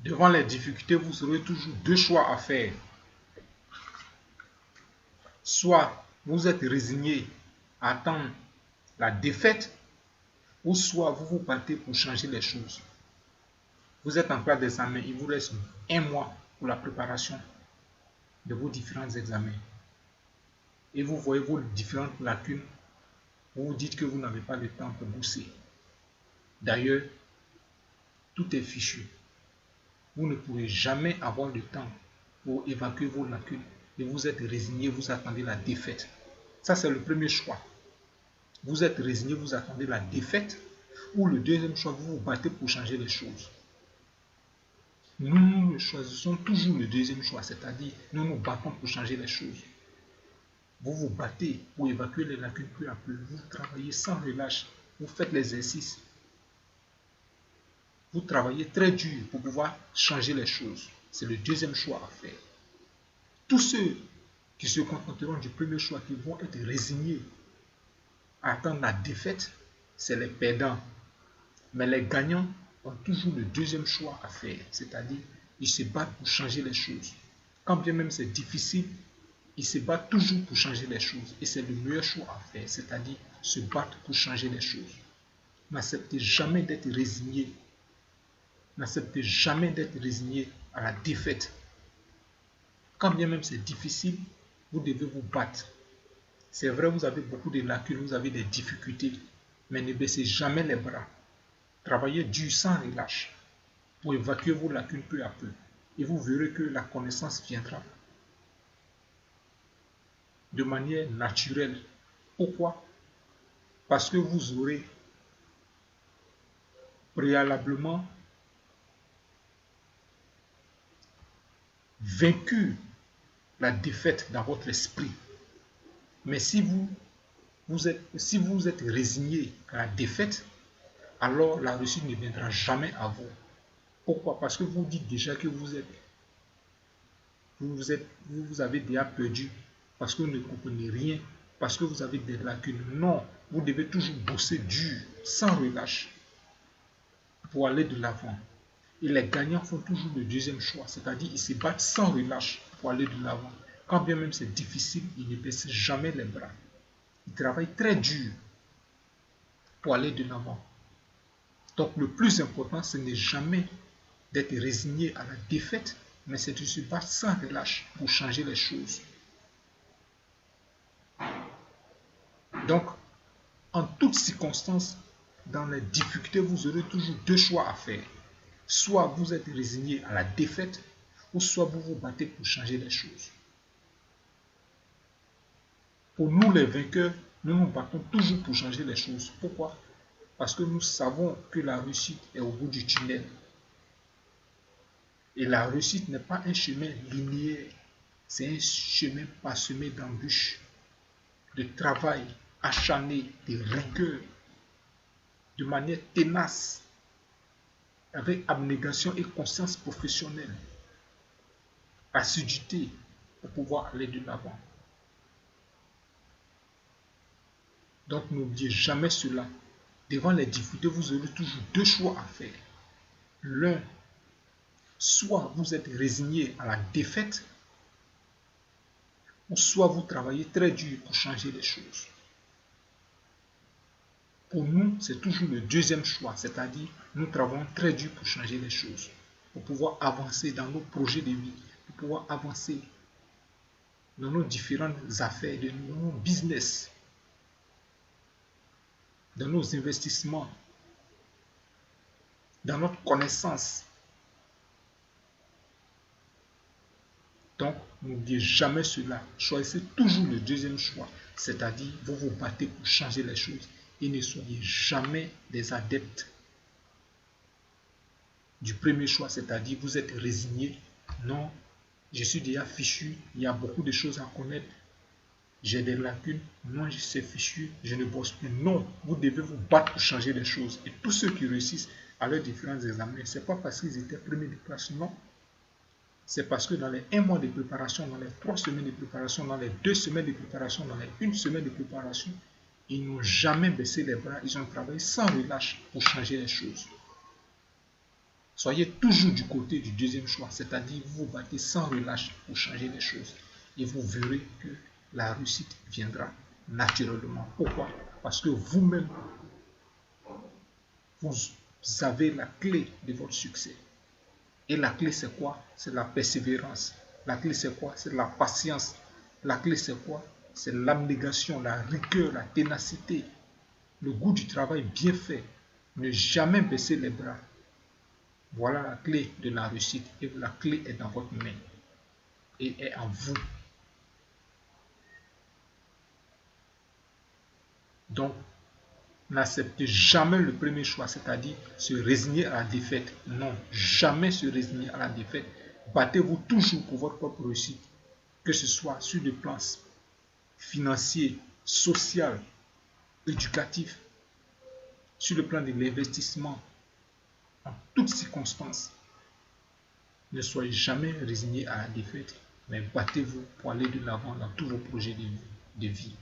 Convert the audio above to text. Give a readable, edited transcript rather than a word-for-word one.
Devant les difficultés, vous aurez toujours deux choix à faire. Soit vous êtes résigné à attendre la défaite, ou soit vous vous battez pour changer les choses. Vous êtes en classe d'examen, il vous reste un mois pour la préparation de vos différents examens. Et vous voyez vos différentes lacunes, vous vous dites que vous n'avez pas le temps pour bosser. D'ailleurs, tout est fichu. Vous ne pourrez jamais avoir le temps pour évacuer vos lacunes et vous êtes résigné, vous attendez la défaite. Ça, c'est le premier choix. Vous êtes résigné, vous attendez la défaite, ou le deuxième choix, vous vous battez pour changer les choses. Nous choisissons toujours le deuxième choix, c'est-à-dire nous nous battons pour changer les choses. Vous vous battez pour évacuer les lacunes peu à peu. Vous travaillez sans relâche, vous faites l'exercice. Vous travaillez très dur pour pouvoir changer les choses. C'est le deuxième choix à faire. Tous ceux qui se contenteront du premier choix, qui vont être résignés à attendre la défaite, c'est les perdants. Mais les gagnants ont toujours le deuxième choix à faire, c'est-à-dire ils se battent pour changer les choses. Quand bien même c'est difficile, ils se battent toujours pour changer les choses. Et c'est le meilleur choix à faire, c'est-à-dire se battre pour changer les choses. N'acceptez jamais d'être résigné. N'acceptez jamais d'être résigné à la défaite. Quand bien même c'est difficile, vous devez vous battre. C'est vrai, vous avez beaucoup de lacunes, vous avez des difficultés, mais ne baissez jamais les bras. Travaillez dur sans relâche pour évacuer vos lacunes peu à peu. Et vous verrez que la connaissance viendra de manière naturelle. Pourquoi? Parce que vous aurez préalablement vaincu la défaite dans votre esprit. Mais si vous êtes résigné à la défaite, alors la réussite ne viendra jamais à vous. Pourquoi? Parce que vous dites déjà que vous avez déjà perdu, parce que vous ne comprenez rien, parce que vous avez des lacunes. Non, vous devez toujours bosser dur, sans relâche, pour aller de l'avant. Et les gagnants font toujours le deuxième choix, c'est-à-dire ils se battent sans relâche pour aller de l'avant. Quand bien même c'est difficile, ils ne baissent jamais les bras. Ils travaillent très dur pour aller de l'avant. Donc le plus important, ce n'est jamais d'être résigné à la défaite, mais c'est de se battre sans relâche pour changer les choses. Donc, en toutes circonstances, dans les difficultés, vous aurez toujours deux choix à faire. Soit vous êtes résigné à la défaite, ou soit vous vous battez pour changer les choses. Pour nous les vainqueurs, nous nous battons toujours pour changer les choses. Pourquoi? Parce que nous savons que la réussite est au bout du tunnel. Et la réussite n'est pas un chemin linéaire, c'est un chemin parsemé d'embûches, de travail acharné, de rigueur, de manière ténace, avec abnégation et conscience professionnelle, assiduité pour pouvoir aller de l'avant. Donc n'oubliez jamais cela. Devant les difficultés, vous aurez toujours deux choix à faire. L'un, soit vous êtes résigné à la défaite, ou soit vous travaillez très dur pour changer les choses. Pour nous, c'est toujours le deuxième choix, c'est-à-dire nous travaillons très dur pour changer les choses, pour pouvoir avancer dans nos projets de vie, pour pouvoir avancer dans nos différentes affaires, dans nos business, dans nos investissements, dans notre connaissance. Donc, n'oubliez jamais cela. Choisissez toujours le deuxième choix, c'est-à-dire vous vous battez pour changer les choses et ne soyez jamais des adeptes du premier choix, c'est-à-dire vous êtes résigné. Non, je suis déjà fichu, il y a beaucoup de choses à connaître, j'ai des lacunes, moi je suis fichu, je ne bosse plus. Non, vous devez vous battre pour changer les choses. Et tous ceux qui réussissent à leurs différents examens, ce n'est pas parce qu'ils étaient premiers de classe, non. C'est parce que dans les 1 mois de préparation, dans les 3 semaines de préparation, dans les 2 semaines de préparation, dans les 1 semaine de préparation, ils n'ont jamais baissé les bras, ils ont travaillé sans relâche pour changer les choses. Soyez toujours du côté du deuxième choix, c'est-à-dire vous battez sans relâche pour changer les choses. Et vous verrez que la réussite viendra naturellement. Pourquoi? Parce que vous-même, vous avez la clé de votre succès. Et la clé, c'est quoi? C'est la persévérance. La clé, c'est quoi? C'est la patience. La clé, c'est quoi? C'est l'abnégation, la rigueur, la ténacité, le goût du travail bien fait. Ne jamais baisser les bras. Voilà la clé de la réussite. Et la clé est dans votre main et est en vous. Donc, n'acceptez jamais le premier choix, c'est-à-dire se résigner à la défaite. Non, jamais se résigner à la défaite. Battez-vous toujours pour votre propre réussite, que ce soit sur le plan financier, social, éducatif, sur le plan de l'investissement, en toutes circonstances. Ne soyez jamais résigné à la défaite, mais battez-vous pour aller de l'avant dans tous vos projets de vie.